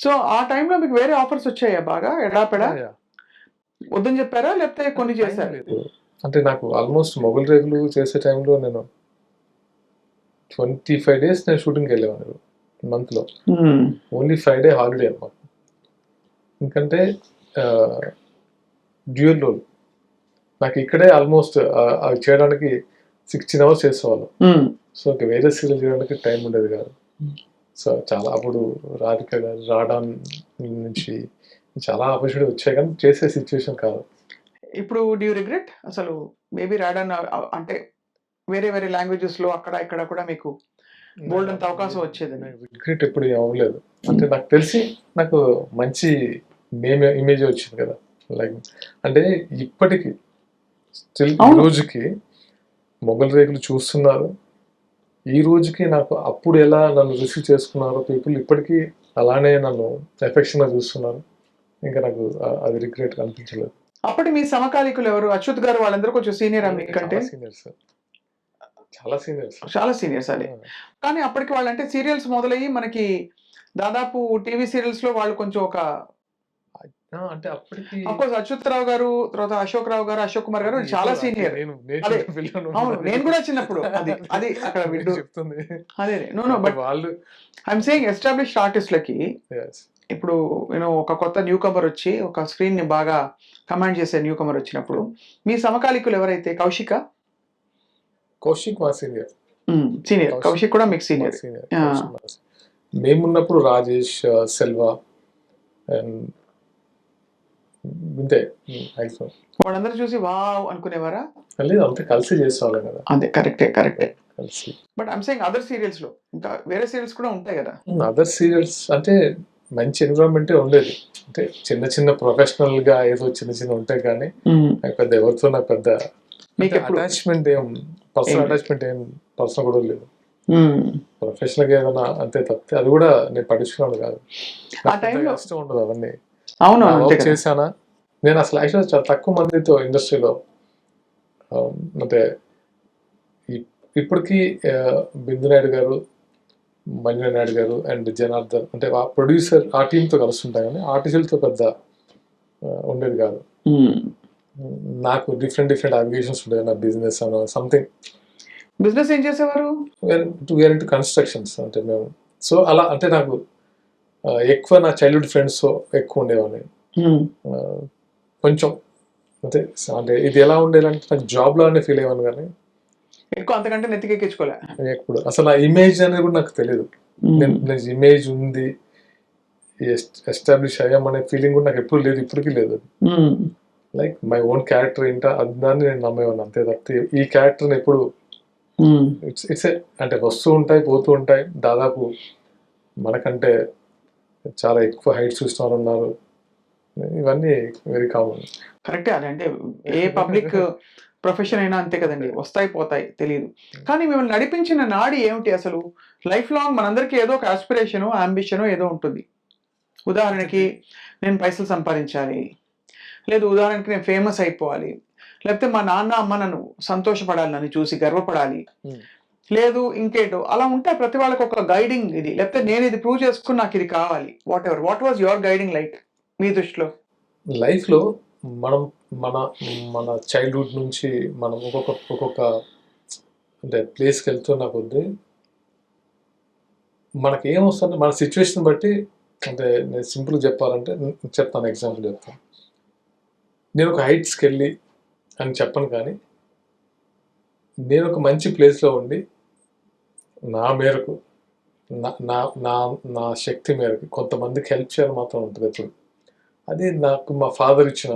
So, ఆ టైంలో మీకు వేరే ఆఫర్స్ వచ్చాయా బాగా ఎడాపెడా? యాహ్! వద్దని చెప్పారా? లేకపోతే కొన్ని టైం చేసారా? లేదు. అంటే నాకు ఆల్మోస్ట్ మొగలి రేకులు చేసే టైంలో నేను 25 డేస్ నేను షూటింగ్‌కెళ్ళేవాడిని మంత్‌లో. హ్మ్. ఓన్లీ ఫ్రైడే హాలిడే అన్నమాట. ఎందుకంటే ఆహ్, డ్యూయల్ రోల్. నాకు ఇక్కడే ఆల్మోస్ట్ అవి చేయడానికి 16 అవర్స్ చేసేవాళ్ళం. హ్మ్. సో, ఇంక వేరే సీరియల్ చేయడానికి టైం ఉండేది కాదు. సో, చాలా అప్పుడు రాధిక గారు, రాడాన్ నుంచి చాలా ఆపర్చునిటీ వచ్చాయి కానీ చేసే సిచ్యువేషన్ కాదు. ఇప్పుడు డు యూ రిగ్రెట్? అసలు మేబీ రాడన్ అంటే వేరే వేరే లాంగ్వేజెస్‌లో అక్కడ ఇక్కడ కూడా మీకు బోలెడంత అవకాశం వచ్చేదని. నాకు రిగ్రెట్ ఎప్పుడు అవ్వలేదు. అంటే నాకు తెలిసి నాకు మంచి ఇమేజ్ వచ్చింది కదా! లైక్ అంటే ఇప్పటికి స్టిల్ ఈ అవును. రోజుకి మొగలి రేకులు చూస్తున్నారు. ఈ రోజుకి నాకు అప్పుడు ఎలా నన్ను రిసీవ్ చేసుకున్నారో పీపుల్ ఇప్పటికీ అలానే నన్ను ఎఫెక్షన్‌గా చూస్తున్నారు. ఇంకా నాకు అది రిగ్రెట్ అనిపించలేదు. అప్పటి మీ సమకాలీకులు ఎవరు? అచ్యుత్ గారు వాళ్ళందరూ కొంచెం సీనియరా మీకంటే? చాలా సీనియర్స్. చాలా సీనియర్స్. చాలా సీనియర్స్ అదే. ఆ! కానీ అప్పటికి వాళ్ళంటే సీరియల్స్ మొదలయ్యి మనకి దాదాపు టీవీ సీరియల్స్‌లో వాళ్ళు కొంచెం ఒక అంటే అప్పటికి అఫ్‌కోర్స్ అచ్యుతరావు గారు, తర్వాత అశోక్ రావు గారు, అశోక్ కుమార్ గారు అది చాలా ఇప్పుడు సీనియర్. నేను అదే. చిన్న పిల్లోడిని అవును. ఉన్నది. నేను కూడా చిన్నప్పుడు అది. అది అక్కడ మీరు వింటూ చెప్తుంది. అదే. నో నో అంటే బట్ వాళ్ళు ఐ యామ్ సేయింగ్ ఎస్టాబ్లిష్డ్ ఆర్టిస్ట్‌లకి యెస్. ఇప్పుడు ఒక కొత్త న్యూ కమర్ వచ్చి ఒక స్క్రీన్‌ని బాగా కమాండ్ చేసే న్యూ కమర్ వచ్చినప్పుడు మీ సమకాలీకులు ఎవరైతే కౌశికా? కౌశిక్ మా సీనియర్. సీనియర్. కౌశిక్ కూడా మీకు మా సీనియర్. సీనియర్. ఆ! కౌశిక్ మా సీనియర్. మేమున్నప్పుడు రాజేష్, సెల్వ అండ్ ఇంతే. మాక్సిమం. వాళ్ళందరూ చూసి వావ్! అనుకునేవారా? లేదు అంతా కలిసి చేసేవాళ్ళం కదా! అదే కరెక్టే. కలిసి. But I am saying other సీరియల్స్‌లో ఇంకా వేరే సీరియల్స్ కూడా ఉంటాయి గదా! అదర్ సీరియల్స్ అంటే మంచి ఎన్విరాన్మెంటే ఉండేది. అంటే చిన్న చిన్న ప్రొఫెషనల్‌గా ఏదో చిన్న చిన్నవి ఉంటాయి కానీ నాకు పెద్ద ఎవరితో నాకు పెద్ద అంటే మీకెప్పుడు అటాచ్‌మెంట్ ఏం పర్సనల్ లేదు. అటాచ్‌మెంట్ పర్సనల్ కూడా లేదు. హ్మ్. ప్రొఫెషనల్‌గా ఏదైనా అంతే తప్పితే అది కూడా నేను పట్టించుకునేవాడిని కాదు. ఆ నాకు పెద్దగా టైంలో ఇష్టం ఉండదు అవన్నీ. అవును. నా అంతే వర్క్ కదా! చేశానా నేను అసలు యాక్చువల్‌గా చాలా తక్కువ మందితో ఇండస్ట్రీలో అంటే ఇప్పటికీ బిందు నాయుడు గారు, మంజుల నాయుడు గారు అండ్ జనార్దన్ అంటే ఆ ప్రొడ్యూసర్ ఆ టీంతో కలుస్తుంటాం కానీ ఆర్టిస్టులతో పెద్ద ఉండేది కాదు. హ్మ్. నాకు డిఫరెంట్ అప్లికేషన్స్ ఉండేవి నా బిజినెస్ అనో సంథింగ్ బిజినెస్ ఏం చేసేవారు? వేర్ ఇంటూ కన్స్ట్రక్షన్స్ అంటే మేము సో అలా అంటే నాకు ఎక్కువ నా చైల్డ్హుడ్ ఫ్రెండ్స్ ఎక్కువ ఉండేవాడిని. హ్మ్. కొంచెం అంటే అంటే ఇది ఎలా ఉండేదంటే నాకు జాబ్ లాగానే ఫీల్ అయ్యేవాను కానీ ఎక్కువ అంతకంటే నెత్తికెక్కించుకోలే. ఎప్పుడు అసలు ఆ ఇమేజ్ అనేది కూడా నాకు తెలియదు. హ్మ్. నేను ఇమేజ్ ఉంది ఎస్టాబ్లిష్ అయ్యామనే ఫీలింగ్ కూడా నాకు ఎప్పుడు లేదు, ఇప్పటికీ లేదు. హ్మ్. లైక్ మై ఓన్ క్యారెక్టర్ ఏంటో దాన్ని నేను నమ్మేవాడిని అంతే తప్పితే ఈ క్యారెక్టర్ని ఎప్పుడు హ్మ్. ఇట్స్ అంటే వస్తూ ఉంటాయి పోతూ ఉంటాయి. దాదాపు మనకంటే చాలా ఎక్కువ హైట్ చూసిన వాళ్ళు ఉన్నారు. ఇవన్నీ వెరీ కామన్. కరెక్టే అదంటే ఏ పబ్లిక్ ప్రొఫెషన్ అయినా అంతే కదండీ. వస్తాయి, పోతాయి తెలీదు. కానీ మిమ్మల్ని నడిపించిన నాడి ఏమిటి అసలు? లైఫ్ లాంగ్ మనందరికీ ఏదో ఒక యాస్పిరేషనో, యాంబిషనో ఏదో ఉంటుంది. ఉదాహరణకి నేను పైసలు సంపాదించాలి. లేదు ఉదాహరణకి నేను ఫేమస్ అయిపోవాలి. లేకపోతే మా నాన్న, అమ్మ నన్ను సంతోషపడాలి, నన్ను చూసి గర్వపడాలి. లేదు ఇంకేటో అలా ఉంటాయి ప్రతి వాళ్ళకి ఒక గైడింగ్ ఇది. లేకపోతే నేను ఇది ప్రూవ్ చేసుకొని నాకు ఇది కావాలి. Whatever. What was your guiding light మీ దృష్టిలో? లైఫ్లో మనం మన మన చైల్డ్హుడ్ నుంచి మనం ఒక్కొక్క అంటే ప్లేస్కి వెళ్తున్న కొద్దీ మనకి ఏమొస్తుంది మన సిచ్యువేషన్ బట్టి అంటే నేను సింపుల్గా చెప్పాలంటే చెప్తాను, ఎగ్జాంపుల్ చెప్తాను. నేను ఒక హైట్స్కి వెళ్ళి అని చెప్పను కానీ నేను ఒక మంచి ప్లేస్లో ఉండి నా మేరకు నా నా నా నా శక్తి మేరకు కొంతమందికి హెల్ప్ చేయాలని మాత్రం ఉంటుంది ఎప్పుడు. అది నాకు మా ఫాదర్ ఇచ్చిన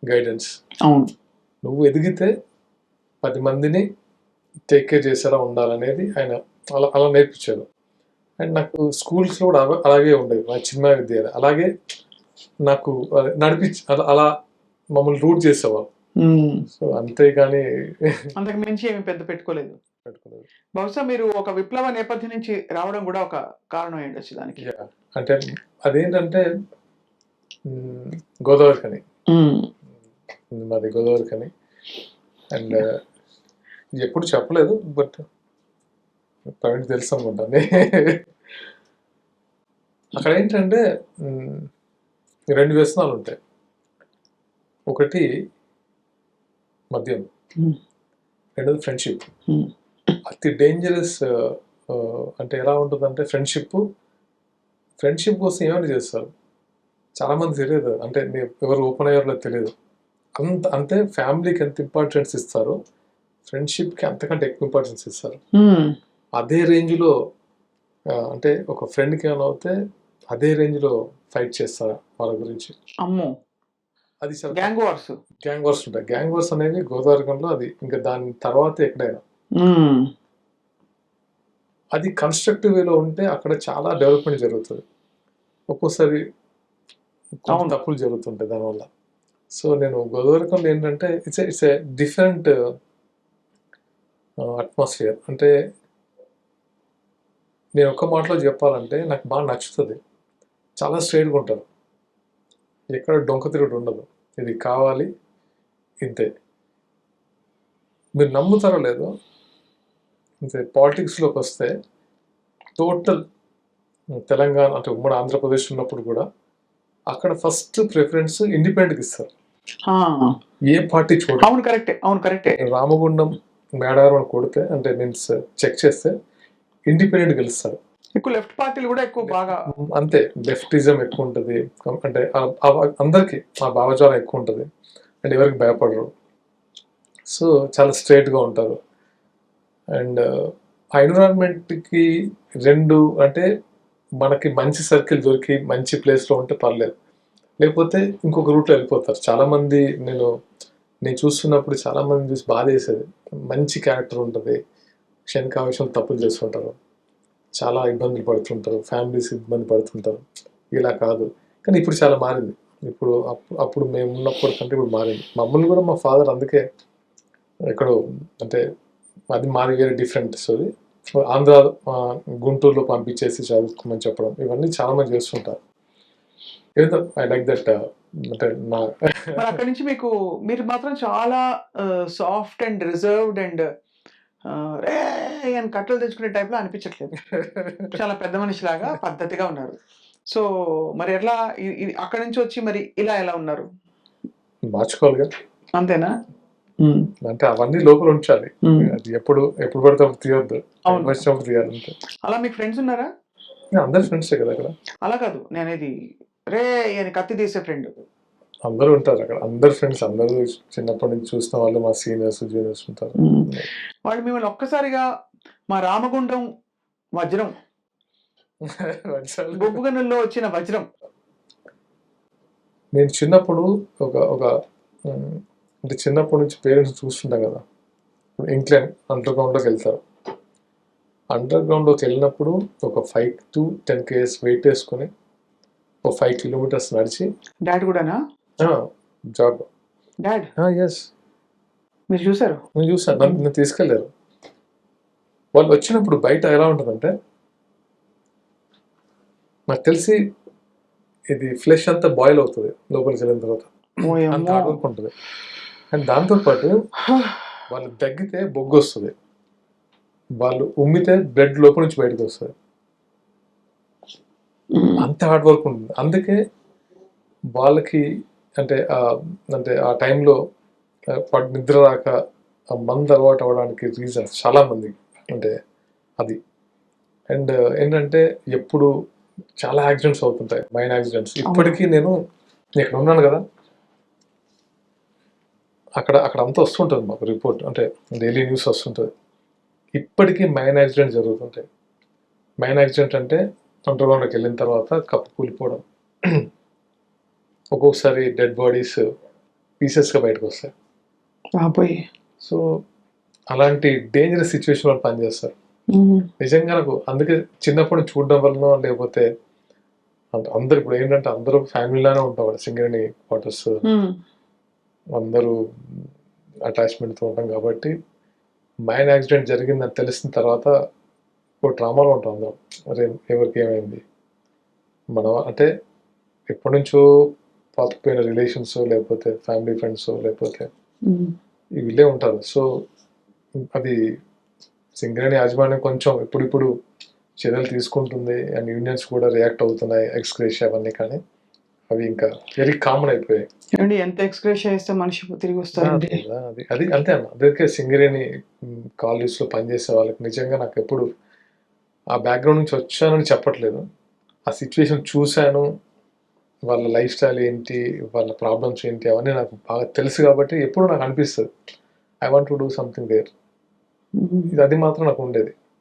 గైడెన్స్. అవును. నువ్వు ఎదిగితే 10 మందిని టేక్ కేర్ చేసేలా ఉండాలనేది ఆయన అలా నేర్పించారు. అండ్ నాకు స్కూల్స్లో కూడా అలాగే ఉండేది నా చిన్న విద్య. అలాగే నాకు నడిపించి అలా మమ్మల్ని రూట్ చేసేవాళ్ళు. సో అంతేగాని అంతకు మించి ఏమి పెద్ద పెట్టుకోలేదు. పెట్టుకోలేదు. బహుశా మీరు ఒక విప్లవ నేపథ్యం నుంచి రావడం కూడా ఒక కారణం అయ్యుండొచ్చు దానికి. అంటే అదేంటంటే గోదావరి కని మాది గోదావరి కని అండ్ ఎప్పుడు చెప్పలేదు బట్ ప్రవీణ్ తెలుసు అనుకుంటాను. అక్కడ ఏంటంటే రెండు వ్యసనాలు ఉంటాయి. ఒకటి మద్యం, రెండోది ఫ్రెండ్షిప్. అతి డేంజరస్ అంటే ఎలా ఉంటుందంటే ఫ్రెండ్షిప్ కోసం ఏమైనా చేస్తారు. చాలామంది తెలియదు, అంటే ఎవరు ఓపెన్ అయ్యారో తెలియదు. అంతే ఫ్యామిలీకి ఎంత ఇంపార్టెన్స్ ఇస్తారో ఫ్రెండ్షిప్కి అంతకంటే ఎక్కువ ఇంపార్టెన్స్ ఇస్తారు. అదే రేంజ్లో అంటే ఒక ఫ్రెండ్కి ఏమైనా అవుతే అదే రేంజ్లో ఫైట్ చేస్తారు వాళ్ళ గురించి. అమ్మో, అది గ్యాంగ్ వార్స్ ఉంటాయి. గ్యాంగ్ వార్స్ అనేవి గోదావరికంలో అది ఇంకా దాని తర్వాత ఎక్కడైనా అది కన్స్ట్రక్టివ్ వేలో ఉంటే అక్కడ చాలా డెవలప్మెంట్ జరుగుతుంది. ఒక్కోసారి కొన్ని తప్పులు జరుగుతుంటాయి దానివల్ల. సో నేను గోదావరికంలో ఏంటంటే ఇట్స్ ఏ డిఫరెంట్ అట్మాస్ఫియర్. అంటే నేను ఒక్క మాటలో చెప్పాలంటే నాకు బాగా నచ్చుతుంది. చాలా స్ట్రైట్గా ఉంటారు, ఎక్కడ డొంక తిరుగుడు ఉండదు. ఇది కావాలి ఇంతే. మీరు నమ్ముతారో లేదో, ఇంతే పాలిటిక్స్లోకి వస్తే టోటల్ తెలంగాణ అంటే ఉమ్మడి ఆంధ్రప్రదేశ్ ఉన్నప్పుడు కూడా అక్కడ ఫస్ట్ ప్రిఫరెన్స్ ఇండిపెండెంట్కి ఇస్తారు. ఏ పార్టీ చూడ. అవును కరెక్టే. రామగుండం మేడారం కొడితే అంటే మీన్స్ చెక్ చేస్తే ఇండిపెండెంట్ గెలుస్తారు. ఎక్కువ లెఫ్ట్ పార్టీలు కూడా ఎక్కువ బాగా అంతే, లెఫ్టిజం ఎక్కువ ఉంటుంది. అంటే అందరికీ ఆ భావజాలం ఎక్కువ ఉంటుంది. అండ్ ఎవరికి భయపడరు. సో చాలా స్ట్రైట్గా ఉంటారు. అండ్ ఆ ఎన్విరాన్మెంట్కి రెండు అంటే మనకి మంచి సర్కిల్ దొరికి మంచి ప్లేస్లో ఉంటే పర్లేదు, లేకపోతే ఇంకొక రూట్లో వెళ్ళిపోతారు. చాలామంది నేను చూస్తున్నప్పుడు చాలామంది చూసి బాధ వేసేది. మంచి క్యారెక్టర్ ఉంటుంది, క్షణికావేశం తప్పులు చేస్తుంటారు, చాలా ఇబ్బందులు పడుతుంటారు, ఫ్యామిలీస్ ఇబ్బంది పడుతుంటారు. ఇలా కాదు, కానీ ఇప్పుడు చాలా మారింది. ఇప్పుడు అప్పుడు మేము ఉన్నప్పుడు కంటే ఇప్పుడు మారింది. మమ్మల్ని కూడా మా ఫాదర్ అందుకే ఎక్కడో అంటే అది మాది వేరే డిఫరెంట్ స్టోరీ. ఆంధ్ర గుంటూరులో పంపించేసి చదువుకోమని చెప్పడం ఇవన్నీ చాలా మంది చేస్తుంటారు. ఏదో ఐ లైక్ దట్. అంటే నా మరి అక్కడి నుంచి మీరు మాత్రం చాలా సాఫ్ట్ అండ్ రిజర్వ్డ్ అండ్ రే అని కట్టలు తెచ్చుకునే టైప్లో అనిపించట్లేదు. చాలా పెద్ద మనిషిలాగా పద్ధతిగా ఉన్నారు. సో మరి ఎట్లా అక్కడి నుంచి వచ్చి మరి ఇలా ఎలా ఉన్నారు? మార్చుకోవాలిగా, అంతేనా? అంటే అవన్నీ లోపల ఉంచాలి. అది ఎప్పుడు పడితే అప్పుడు తీయొద్దు, వచ్చినప్పుడు తీయాలి అంతే. అలా మీకు ఫ్రెండ్స్ ఉన్నారా? అందరు ఫ్రెండ్సే కదా అక్కడ. అలా కాదు, నేనేది రే అని కత్తి తీసే ఫ్రెండ్ అందరూ ఉంటారు అక్కడ. అందరు ఫ్రెండ్స్, అందరూ చిన్నప్పటి నుంచి చూసిన వాళ్ళు, మా సీనియర్స్ జూనియర్స్ ఉంటారు. వాళ్ళు మిమ్మల్ని ఒక్కసారిగా మా రామగుండం వజ్రం బొగ్గుగనుల్లో వచ్చిన వజ్రం. నేను చిన్నప్పుడు ఒక అంటే చిన్నప్పటి నుంచి పేరెంట్స్ చూస్తుంటాం కదా, ఇంక్లైన్ అండర్ గ్రౌండ్లోకి వెళ్తారు. అండర్ గ్రౌండ్లోకి వెళ్ళినప్పుడు ఒక 5 to 10 km వెయిట్ వేసుకొని ఒక 5 kilometers నడిచి. డాడ్ కూడానా? Job dad? ఎస్. మీరు చూసారు? నేను చూసాను, నన్ను తీసుకెళ్ళారు. వాళ్ళు వచ్చినప్పుడు బయట ఎలా ఉంటుందంటే నాకు తెలిసి ఇది ఫ్లెష్ అంతా బాయిల్ అవుతుంది లోపలికి వెళ్ళిన తర్వాత, అంత హార్డ్ వర్క్ ఉంటుంది. అండ్ దాంతోపాటు వాళ్ళు తగ్గితే బొగ్గు వస్తుంది, వాళ్ళు ఉమ్మితే బ్లడ్ లోపల నుంచి బయటకు వస్తుంది. అంత హార్డ్ వర్క్ ఉంటుంది. అందుకే వాళ్ళకి అంటే ఆ టైంలో నిద్ర రాక మందు అలవాటు అవ్వడానికి రీజన్స్ చాలామంది అంటే అది. అండ్ ఏంటంటే ఎప్పుడు చాలా యాక్సిడెంట్స్ అవుతుంటాయి, మైన్ యాక్సిడెంట్స్. ఇప్పటికీ నేను ఇక్కడ ఉన్నాను కదా, అక్కడ అంతా వస్తుంటుంది మాకు రిపోర్ట్, అంటే డైలీ న్యూస్ వస్తుంటుంది. ఇప్పటికీ మైన్ యాక్సిడెంట్ జరుగుతుంటాయి. మైన్ యాక్సిడెంట్ అంటే అండర్ గ్రౌండ్లోకి వెళ్ళిన తర్వాత కప్పు కూలిపోవడం, ఒక్కొక్కసారి డెడ్ బాడీస్ పీసెస్గా బయటకు వస్తాయి. సో అలాంటి డేంజరస్ సిచ్యువేషన్ వాళ్ళు పనిచేస్తారు. నిజంగా నాకు అందుకే చిన్నప్పుడు చూడడం వలన, లేకపోతే అందరు ఇప్పుడు ఏంటంటే అందరూ ఫ్యామిలీలానే ఉంటాం, సింగరేణి క్వార్టర్స్, అందరూ అటాచ్మెంట్తో ఉంటాం కాబట్టి మైన్ యాక్సిడెంట్ జరిగిందని తెలిసిన తర్వాత ఒక ట్రామాలో ఉంటాం అందరం. అరే ఎవరికి ఏమైంది, మనం అంటే ఎప్పటి నుంచో పాతుకుపోయిన రిలేషన్స్, లేకపోతే ఫ్యామిలీ ఫ్రెండ్స్, లేకపోతే వీళ్ళే ఉంటారు. సో అది సింగరేణి యాజమాన్యం కొంచెం ఇప్పుడు చర్యలు తీసుకుంటుంది అండ్ యూనియన్స్ కూడా రియాక్ట్ అవుతున్నాయి ఎక్స్గ్రేషియా అవన్నీ, కానీ అవి ఇంకా వెరీ కామన్ అయిపోయాయి. ఏమండి ఎంత ఎక్స్ప్రెస్ చేస్తే మనిషి తిరిగి వస్తారండి. అది అది అంతే అన్న. అందుకే సింగరేణి కాలేజ్లో పనిచేసే వాళ్ళకి నిజంగా నాకు ఎప్పుడు ఆ బ్యాక్గ్రౌండ్ నుంచి వచ్చానని చెప్పట్లేదు, ఆ సిచ్యువేషన్ చూశాను, వాళ్ళ లైఫ్ స్టైల్ ఏంటి, వాళ్ళ ప్రాబ్లమ్స్ ఏంటి అవన్నీ నాకు బాగా తెలుసు కాబట్టి ఎప్పుడు నాకు అనిపిస్తుంది I want to do something there. ఇది అది మాత్రం నాకు ఉండేది.